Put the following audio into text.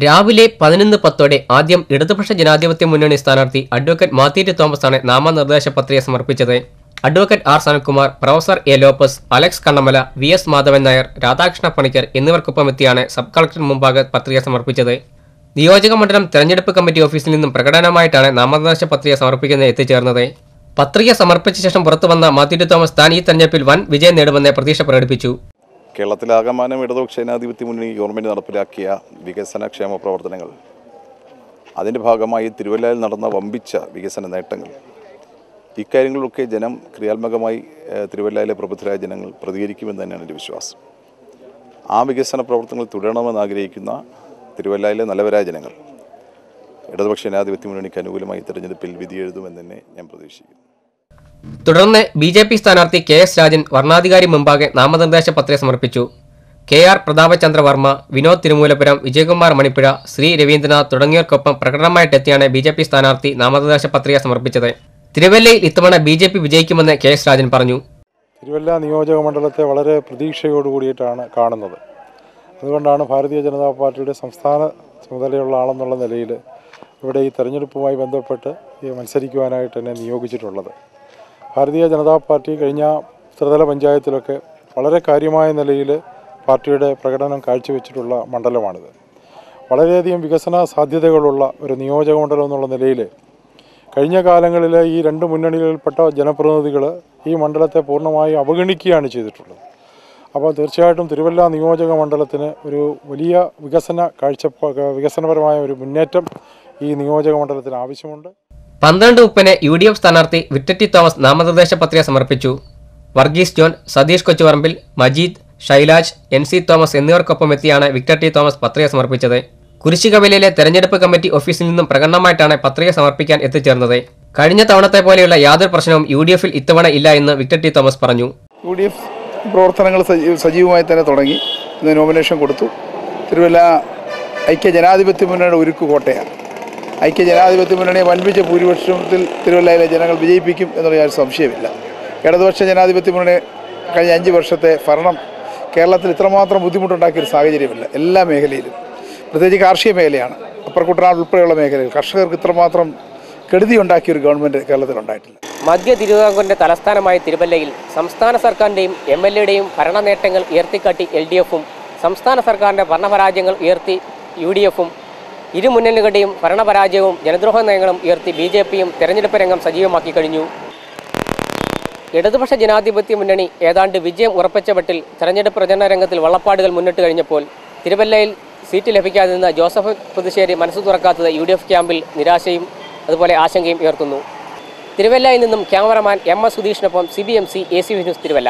രാവിലെ 11:10 ആദ്യം ഇടതുപക്ഷ ജനാധിപത്യ മുന്നണി സ്ഥാനാർത്ഥി അഡ്വക്കേറ്റ് മാത്യു തോമസാണ് നാമനിർദ്ദേശ പത്രിക സമർപ്പിച്ചത്. Advocate R Sanalkumar, professor A Lopez, Alex Kannamala, V S. Madhavan Nair, Radhakrishna Panicker എന്നിവർക്കൊപ്പമെത്തിയാണ് സബ് കളക്ടർ മുമ്പാകെ പത്രിക സമർപ്പിച്ചത്. നിയോജക മണ്ഡലം തെരഞ്ഞെടുപ്പ് കമ്മിറ്റി ഓഫീസിൽ നിന്നും പ്രകടനമായിട്ടാണ് നാമനിർദ്ദേശ പത്രിക സമർപ്പിക്കുന്നത് എത്തിച്ചേർന്നത്. പത്രിക സമർപ്പിച്ച ശേഷം പുറത്തുവന്ന മാത്യു തോമസ് താൻ ഈ തെരഞ്ഞെടുപ്പിൽ വൻ വിജയം നേടുമെന്ന് പ്രതീക്ഷ പ്രകടിപ്പിച്ചു. കേരളത്തിലാകമാനം ഇടതുപക്ഷ ജനാധിപത്യ മുന്നണി ഗവൺമെൻറ് നടപ്പിലാക്കിയ വികസനക്ഷേമ പ്രവർത്തനങ്ങൾ, അതിൻ്റെ ഭാഗമായി തിരുവല്ലയിൽ നടന്ന വമ്പിച്ച വികസന നേട്ടങ്ങൾ, ഇക്കാര്യങ്ങളിലൊക്കെ ജനം ക്രിയാത്മകമായി തിരുവല്ലയിലെ പ്രബുദ്ധരായ ജനങ്ങൾ പ്രതികരിക്കുമെന്ന് തന്നെയാണ് എൻ്റെ വിശ്വാസം. ആ വികസന പ്രവർത്തനങ്ങൾ തുടരണമെന്ന് ആഗ്രഹിക്കുന്ന തിരുവല്ലയിലെ നല്ലവരായ ജനങ്ങൾ ഇടതുപക്ഷ ജനാധിപത്യ മുന്നണിക്ക് അനുകൂലമായി തെരഞ്ഞെടുപ്പിൽ വിധിയെഴുതുമെന്ന് തന്നെ ഞാൻ പ്രതീക്ഷിക്കുന്നു. തുടർന്ന് ബി.ജെ.പി. സ്ഥാനാർത്ഥി കെ.എസ്. രാജൻ വർണ്ണാധികാരി മുമ്പാകെ നാമനിർദ്ദേശ പത്രിക സമർപ്പിച്ചു. കെ.ആർ. പ്രതാപചന്ദ്ര വർമ്മ, വിനോദ് തിരുമൂലപുരം, വിജയകുമാർ മണിപ്പുഴ, ശ്രീ രവീന്ദ്രനാഥ് തുടങ്ങിയവർക്കൊപ്പം പ്രകടനമായിട്ടെത്തിയാണ് ബി.ജെ.പി. സ്ഥാനാർത്ഥി നാമനിർദ്ദേശ പത്രിക സമർപ്പിച്ചത്. തിരുവല്ലയിൽ ഇത്തവണ ബി.ജെ.പി. വിജയിക്കുമെന്ന് കെ.എസ്. രാജൻ പറഞ്ഞു. തിരുവല്ല നിയോജക മണ്ഡലത്തെ വളരെ പ്രതീക്ഷയോടുകൂടിയിട്ടാണ് കാണുന്നത്. അതുകൊണ്ടാണ് ഭാരതീയ ജനതാ പാർട്ടിയുടെ സംസ്ഥാന ചുമതലയുള്ള ആളെന്നുള്ള നിലയിൽ ഇവിടെ ഈ തെരഞ്ഞെടുപ്പുമായി ബന്ധപ്പെട്ട് മത്സരിക്കുവാനായിട്ട് എന്നെ നിയോഗിച്ചിട്ടുള്ളത്. ഭാരതീയ ജനതാ പാർട്ടി കഴിഞ്ഞ ത്രിതല പഞ്ചായത്തിലൊക്കെ വളരെ കാര്യമായ നിലയിൽ പാർട്ടിയുടെ പ്രകടനം കാഴ്ചവെച്ചിട്ടുള്ള മണ്ഡലമാണിത്. വളരെയധികം വികസന സാധ്യതകളുള്ള ഒരു നിയോജക മണ്ഡലം എന്നുള്ള നിലയിൽ കഴിഞ്ഞ കാലങ്ങളിൽ ഈ രണ്ട് മുന്നണികളിൽപ്പെട്ട ജനപ്രതിനിധികൾ ഈ മണ്ഡലത്തെ പൂർണ്ണമായി അവഗണിക്കുകയാണ് ചെയ്തിട്ടുള്ളത്. അപ്പോൾ തീർച്ചയായിട്ടും തിരുവല്ല നിയോജക മണ്ഡലത്തിന് ഒരു വലിയ വികസനപരമായ ഒരു മുന്നേറ്റം ഈ നിയോജക മണ്ഡലത്തിന് ആവശ്യമുണ്ട്. 12:30 യു.ഡി.എഫ്. സ്ഥാനാർത്ഥി വിക്ടർ തോമസ് നാമനിർദ്ദേശ പത്രിക സമർപ്പിച്ചു. Varghese John, Satheesh Kochuparambil, Majeed, ഷൈലാജ്, NC. Thomas എന്നിവർക്കൊപ്പം എത്തിയാണ് വിക്ടർ തോമസ് പത്രിക സമർപ്പിച്ചത്. കുരിശികവലയിലെ തെരഞ്ഞെടുപ്പ് കമ്മിറ്റി ഓഫീസിൽ നിന്നും പ്രകടനമായിട്ടാണ് പത്രിക സമർപ്പിക്കാൻ എത്തിച്ചേർന്നത്. കഴിഞ്ഞ തവണത്തെ പോലെയുള്ള യാതൊരു പ്രശ്നവും യു.ഡി.എഫിൽ ഇത്തവണ ഇല്ല എന്ന് വിക്ടർ തോമസ് പറഞ്ഞു. യു.ഡി.എഫ് പ്രവർത്തനങ്ങൾ സജീവമായി തന്നെ തുടങ്ങി. ഇന്ന് നോമിനേഷൻ കൊടുത്തു. തിരുവല്ല ഐക്യ ജനാധിപത്യ മുന്നണിയുടെ ഉരുക്ക് കോട്ടയാണ്. ഐക്യ ജനാധിപത്യ മുന്നണിയെ വൻപിച്ച ഭൂരിപക്ഷത്തിൽ തിരുവല്ലയിലെ ജനങ്ങൾ വിജയിപ്പിക്കും എന്നുള്ള യാതൊരു സംശയമില്ല. ഇടതുപക്ഷ ജനാധിപത്യ മുന്നണി കഴിഞ്ഞ 5 വർഷത്തെ ഭരണം കേരളത്തിൽ ഇത്രമാത്രം ബുദ്ധിമുട്ടുണ്ടാക്കിയൊരു സാഹചര്യമില്ല. എല്ലാ മേഖലയിലും, പ്രത്യേകിച്ച് കാർഷിക മേഖലയാണ്, അപ്പർ കുട്ടനാട് ഉൾപ്പെടെയുള്ള മേഖലയിൽ കർഷകർക്ക് ഇത്രമാത്രം കെടുതി ഉണ്ടാക്കിയൊരു ഗവൺമെൻറ് കേരളത്തിലുണ്ടായിട്ടില്ല. മധ്യ തിരുവിതാംകൂറിന്റെ തലസ്ഥാനമായ തിരുവല്ലയിൽ സംസ്ഥാന സർക്കാരിന്റെയും എം.എൽ.എയുടെയും ഭരണ നേട്ടങ്ങൾ ഉയർത്തിക്കാട്ടി എൽ.ഡി.എഫും സംസ്ഥാന സർക്കാരിന്റെ ഭരണപരാജയങ്ങൾ ഉയർത്തി യു.ഡി.എഫും ഇരു മുന്നണികളുടെയും ഭരണപരാജയവും ജനദ്രോഹ നയങ്ങളും ഉയർത്തി ബി.ജെ.പിയും തെരഞ്ഞെടുപ്പ് രംഗം സജീവമാക്കി കഴിഞ്ഞു. ഇടതുപക്ഷ ജനാധിപത്യ മുന്നണി ഏതാണ്ട് വിജയം ഉറപ്പിച്ച മട്ടിൽ തെരഞ്ഞെടുപ്പ് പ്രചരണ രംഗത്തിൽ വള്ളപ്പാടുകൾ മുന്നിട്ട് കഴിഞ്ഞപ്പോൾ തിരുവല്ലയിൽ സീറ്റ് ലഭിക്കാതെ നിന്ന ജോസഫ് പുതുശ്ശേരി മനസ്സു തുറക്കാത്തത് യു.ഡി.എഫ് ക്യാമ്പിൽ നിരാശയും അതുപോലെ ആശങ്കയും ഉയർത്തുന്നു. തിരുവല്ലയിൽ നിന്നും ക്യാമറമാൻ എം.എസ്. സുധീഷിനൊപ്പം CBMC AC ന്യൂസ് തിരുവല്ല.